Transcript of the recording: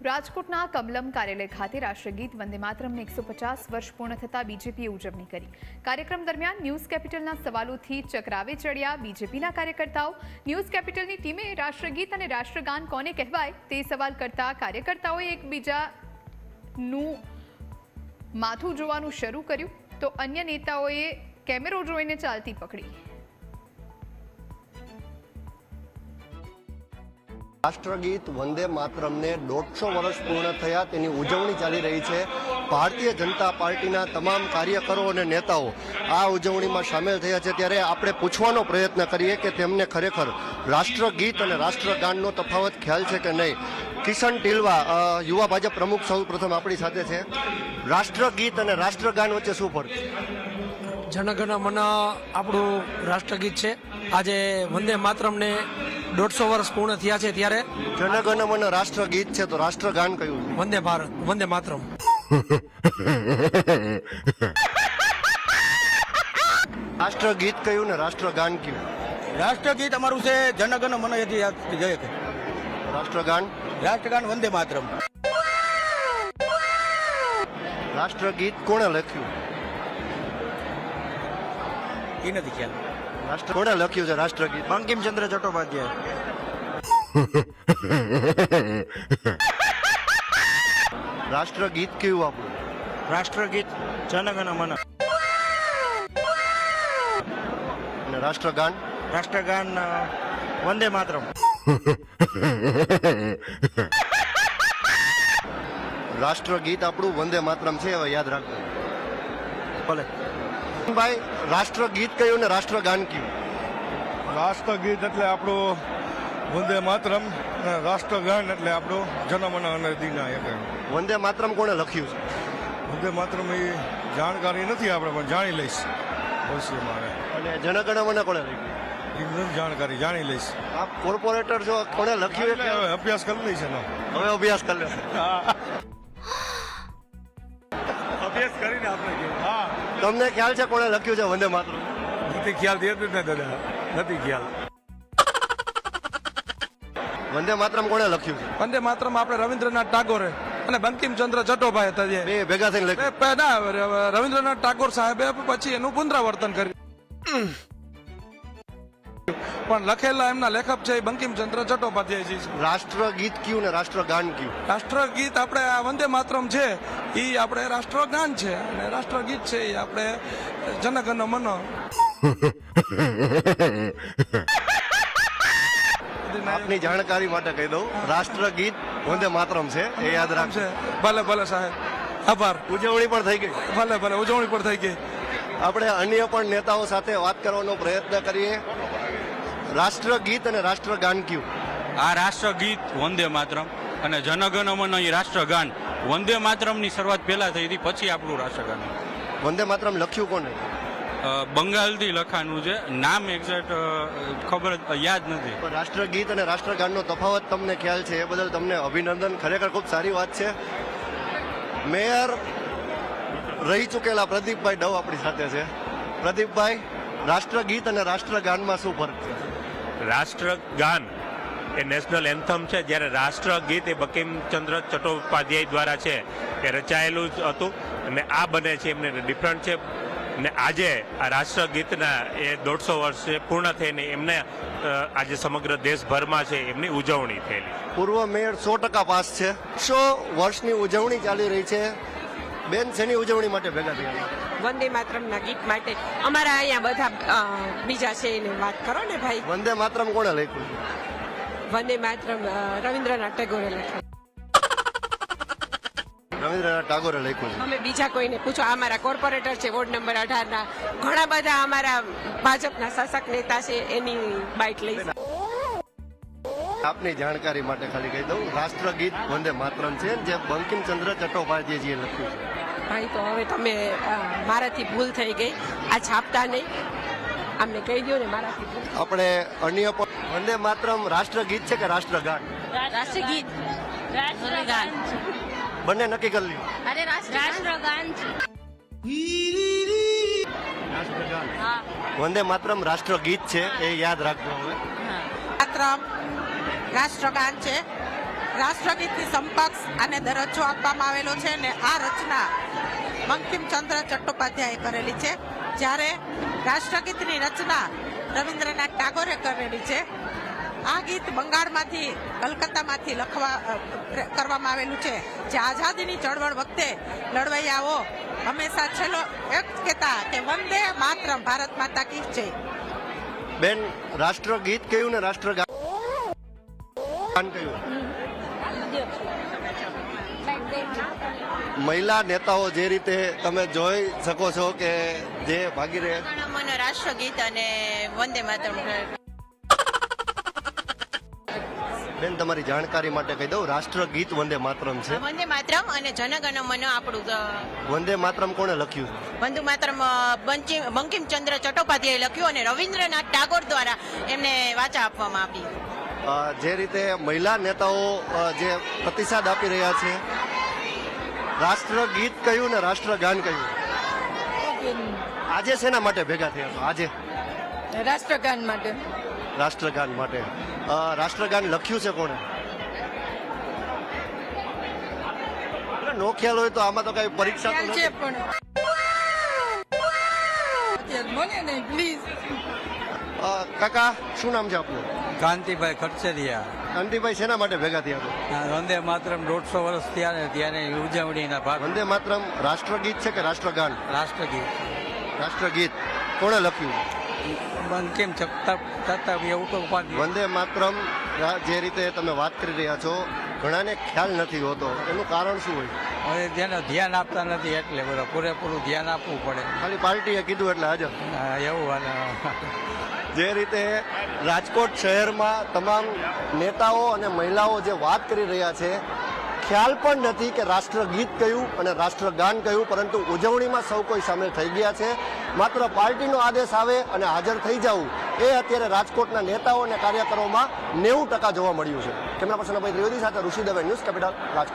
રાજકોટના કમલમ કાર્યાલય ખાતે રાષ્ટ્રગીત વંદે માતરમને 150 વર્ષ પૂર્ણ થતા બીજેપીએ ઉજવણી કરી। કાર્યક્રમ દરમિયાન ન્યૂઝ કેપિટલના સવાલોથી ચકરાવે ચડ્યા બીજેપીના કાર્યકર્તાઓ। ન્યૂઝ કેપિટલની ટીમે રાષ્ટ્રગીત અને રાષ્ટ્રગાન કોને કહેવાય તે સવાલ કરતા કાર્યકર્તાઓએ એકબીજાનું માથું જોવાનું શરૂ કર્યું તો અન્ય નેતાઓએ કેમેરો જોઈને ચાલતી પકડી। રાષ્ટ્રગીત વંદે માતરમને 150 વર્ષ પૂર્ણ થયા તેની ઉજવણી ચાલી રહી છે। ભારતીય જનતા પાર્ટીના તમામ કાર્યકરો અને નેતાઓ આ ઉજવણીમાં સામેલ થયા છે। ત્યારે આપણે પૂછવાનો પ્રયત્ન કરીએ કે તેમને ખરેખર રાષ્ટ્રગીત અને રાષ્ટ્રગાનનો તફાવત ખ્યાલ છે કે નહીં। કિશન ટીલવા યુવા ભાજપ પ્રમુખ સૌ પ્રથમ આપણી સાથે છે। રાષ્ટ્રગીત અને રાષ્ટ્રગાન વચ્ચે શું ફરક છે? જનગણ મન આપણું રાષ્ટ્રગીત છે। આજે વંદે માતરમને 150 વર્ષ પૂર્ણ થયા છે ત્યારે જનગણ મન રાષ્ટ્રગીત છે તો રાષ્ટ્રગાન કયું છે? વંદે ભારત વંદે માતરમ। રાષ્ટ્રગીત કયું ને રાષ્ટ્રગાન કયું? રાષ્ટ્રગીત અમારું છે જનગણ મન જય હે। રાષ્ટ્રગાન રાષ્ટ્રગાન વંદે માતરમ। રાષ્ટ્રગીત કોણે લખ્યું? એ નથી ખ્યાલ। રાષ્ટ્ર કોણે લખ્યું છે રાષ્ટ્રગીત? બંકિમચંદ્ર ચટ્ટોપાધ્યાય। રાષ્ટ્રગીત કયું આપણું? રાષ્ટ્રગીત જનગણ મન। અને રાષ્ટ્રગાન? રાષ્ટ્રગાન વંદે માતરમ। રાષ્ટ્રગીત આપણું વંદે માતરમ છે, હવે યાદ રાખજો ભલે ભાઈ। રાષ્ટ્રગીત કયું ને રાષ્ટ્રગાન કયું? રાષ્ટ્રગીત એટલે આપણું વંદે માતરમ અને રાષ્ટ્રગાન એટલે આપણું જનમન અધિનાયક। વંદે માતરમ કોણે લખ્યું છે? વંદે માતરમ એ જાણકારી નથી આપણે, પણ જાણી લઈશ ભવિષ્યમાં। અને જનગણ મન કોણે લખ્યું? એ નથી જાણકારી, જાણી લઈશ। આપ કોર્પોરેટર છો, કોણે લખ્યું એટલે હવે અભ્યાસ કરી લઈશ એનો। હવે અભ્યાસ કરી લેશે। અભ્યાસ કરીને આપણે હા તમને ખ્યાલ છે કોણે લખ્યું છે વંદે માતરમ? નથી ખ્યાલ દેતું ને દાદા, નથી ખ્યાલ। વંદે માતરમ કોણે લખ્યું છે? વંદે માતરમ આપણે રવિન્દ્રનાથ ટાગોરે અને બંકિમચંદ્ર ચટ્ટોપાધ્યાય હતા જે બે ભેગા થઈને લખ્યું। રવિન્દ્રનાથ ટાગોર સાહેબે પછી એનું પુનરાવર્તન કર્યું, પણ લખેલા એમના લેખક છે બંકિમચંદ્ર ચટ્ટોપાધ્યાયજી છે। રાષ્ટ્રગીત કયું ને રાષ્ટ્રગાન કયું? રાષ્ટ્રગીત આપણે આ વંદે માતરમ છે એ આપણે રાષ્ટ્રગાન છે, અને રાષ્ટ્રગીત છે એ આપણે જનગણ મન। આપની જાણકારી માટે કહી દઉં, રાષ્ટ્રગીત વંદે માતરમ છે, એ યાદ રાખજો। ભલે ભલે સાહેબ, આભાર। ઉજવણી પણ થઈ ગઈ, ભલે ભલે ઉજવણી પણ થઈ ગઈ। આપણે અન્ય પણ નેતાઓ સાથે વાત કરવાનો પ્રયત્ન કરીએ। રાષ્ટ્રગીત અને રાષ્ટ્રગાન કયું? આ રાષ્ટ્રગીત વંદે માતરમ અને જનગણ મન એ રાષ્ટ્રગાન। વંદે માતરમની શરૂઆત પહેલા થઈ હતી, પછી આપણું રાષ્ટ્રગાન। વંદે માતરમ લખ્યું કોને? બંગાળથી લખાનું છે, નામ એક્ઝેક્ટ ખબર યાદ નથી। પણ રાષ્ટ્રગીત અને રાષ્ટ્રગાનનો તફાવત તમને ખ્યાલ છે, એ બદલ તમને અભિનંદન, ખરેખર ખૂબ સારી વાત છે। મેયર રહી ચૂકેલા પ્રદીપભાઈ ડવ આપણી સાથે છે। પ્રદીપભાઈ, રાષ્ટ્રગીત અને રાષ્ટ્રગાનમાં શું ફરક છે? રાષ્ટ્રગાન એ નેશનલ એન્થમ છે, જ્યારે રાષ્ટ્રગીત એ બંકિમચંદ્ર ચટ્ટોપાધ્યાય દ્વારા છે એ રચાયેલું હતું, અને આ બને છે એમને ડિફરન્ટ છે। ને આજે આ રાષ્ટ્રગીતના એ 150 વર્ષ પૂર્ણ થઈને એમને આજે સમગ્ર દેશભરમાં છે એમની ઉજવણી થયેલી। પૂર્વ મેયર 100% પાસ છે। 100 વર્ષની ઉજવણી ચાલી રહી છે। બેન, શેની ઉજવણી માટે ભેગા થયા? વંદે માતરમના ગીત માટે। અમારા અહીંયા બધા બીજા છે એને વાત કરો ને ભાઈ। વંદે માતરમ કોણે લખ્યું? વંદે માતરમ રવિન્દ્રનાથ ટાગોરે લખ્યું। રવિન્દ્રનાથ ટાગોરે લખ્યું છે। અમે બીજા કોઈને પૂછો, અમારા કોર્પોરેટર છે વોર્ડ નંબર 18ના, ઘણા બધા અમારા ભાજપના શાસક નેતા છે, એની બાઇટ લઈ। આપની જાણકારી માટે ખાલી કહી દઉં, રાષ્ટ્રગીત વંદે માતરમ છે જે બંકિમચંદ્ર ચટ્ટોપાધ્યાયજીએ લખ્યું છે। ભાઈ તો હવે તમે મારાથી ભૂલ થઈ ગઈ, આ છાપતા નહીં, અમને કહી દો ને મારાથી ભૂલ। આપણે અન્ય પણ વંદે માતરમ રાષ્ટ્રગીત છે કે રાષ્ટ્રગાન? રાષ્ટ્રગીત રાષ્ટ્રગાન બંને નક્કી કરી લ્યો। અરે રાષ્ટ્રગાન છે। રાષ્ટ્રગાન, વંદે માતરમ રાષ્ટ્રગીત છે, એ યાદ રાખજો। હવે માતરમ રાષ્ટ્રગાન છે રાષ્ટ્રગીતની સમકક્ષ આને દરજ્જો આપવામાં આવેલો છે અને આ રચના બંકિમચંદ્ર ચટ્ટોપાધ્યાયે કરેલી છે, જ્યારે રાષ્ટ્રગીતની રચના રવિન્દ્રનાથ ટાગોરે કરેલી છે. આ ગીત બંગાળમાંથી કલકત્તામાંથી કરવામાં આવેલું છે, જે આઝાદીની ચળવળ વખતે લડવૈયાઓ હંમેશા છેલ્લો એક કહેતા કે વંદે માતરમ, ભારત માતા કી જય. બેન, રાષ્ટ્રગીત કયું ને રાષ્ટ્રગાન કયું? મહિલા નેતાઓ જે રીતે તમે જોઈ શકો છો કે જે ભાગી રહ્યા, મને રાષ્ટ્રગીત અને વંદે માતરમ. બેન તમારી જાણકારી માટે કહી દઉં, રાષ્ટ્રગીત વંદે માતરમ છે. વંદે માતરમ અને જનગણ મન આપણું વંદે માતરમ કોણે લખ્યું છે? વંદે માતરમ બંકિમચંદ્ર ચટ્ટોપાધ્યાયે લખ્યું અને રવિન્દ્રનાથ ટાગોર દ્વારા એમને વાચા આપવામાં આવી. જે રીતે મહિલા નેતાઓ જે પ્રતિસાદ આપી રહ્યા છે, રાષ્ટ્રગીત કયું ને રાષ્ટ્રગાન કયું? આજે શેના માટે ભેગા થયા છો? આજે રાષ્ટ્રગાન માટે. રાષ્ટ્રગાન માટે. રાષ્ટ્રગાન લખ્યું છે કોણે? નો ખ્યાલ હોય તો આમાં તો કઈ પરીક્ષા તો નથી. કાકા, શું નામ છે આપનું? કાંતિભાઈ ખડસેરિયા. કાંતિભાઈ, શેના માટે ભેગા થયા છો? વંદે માતરમ 150 વર્ષ થયા ને ત્યારે ઉજવણીના ભાગ. વંદે માતરમ રાષ્ટ્રગીત છે કે રાષ્ટ્રગાન? રાષ્ટ્રગીત. રાષ્ટ્રગીત કોણે લખ્યું? બંકિમ ચટ્ટોપાધ્યાય ઉપાધ્યાય. વંદે માતરમ જે રીતે તમે વાત કરી રહ્યા છો, ઘણાને ખ્યાલ નથી હોતો, એનું કારણ શું હોય? હવે તેનું ધ્યાન આપતા નથી એટલે બધા પૂરેપૂરું ધ્યાન આપવું પડે. ખાલી પાર્ટીએ કીધું એટલે હાજર. એવું જે રીતે રાજકોટ શહેરમાં તમામ નેતાઓ અને મહિલાઓ જે વાત કરી રહ્યા છે, ખ્યાલ પણ નથી કે રાષ્ટ્રગીત કયું અને રાષ્ટ્રગાન કયું, પરંતુ ઉજવણીમાં સૌ કોઈ સામેલ થઈ ગયા છે. માત્ર પાર્ટીનો આદેશ આવે અને હાજર થઈ જવું, એ અત્યારે રાજકોટના નેતાઓ અને કાર્યકરોમાં 90% જોવા મળ્યું છે. કેમેરા પર્સન અભય ત્રિવેદી સાથે ઋષિ દવે, ન્યૂઝ કેપિટલ, રાજકોટ.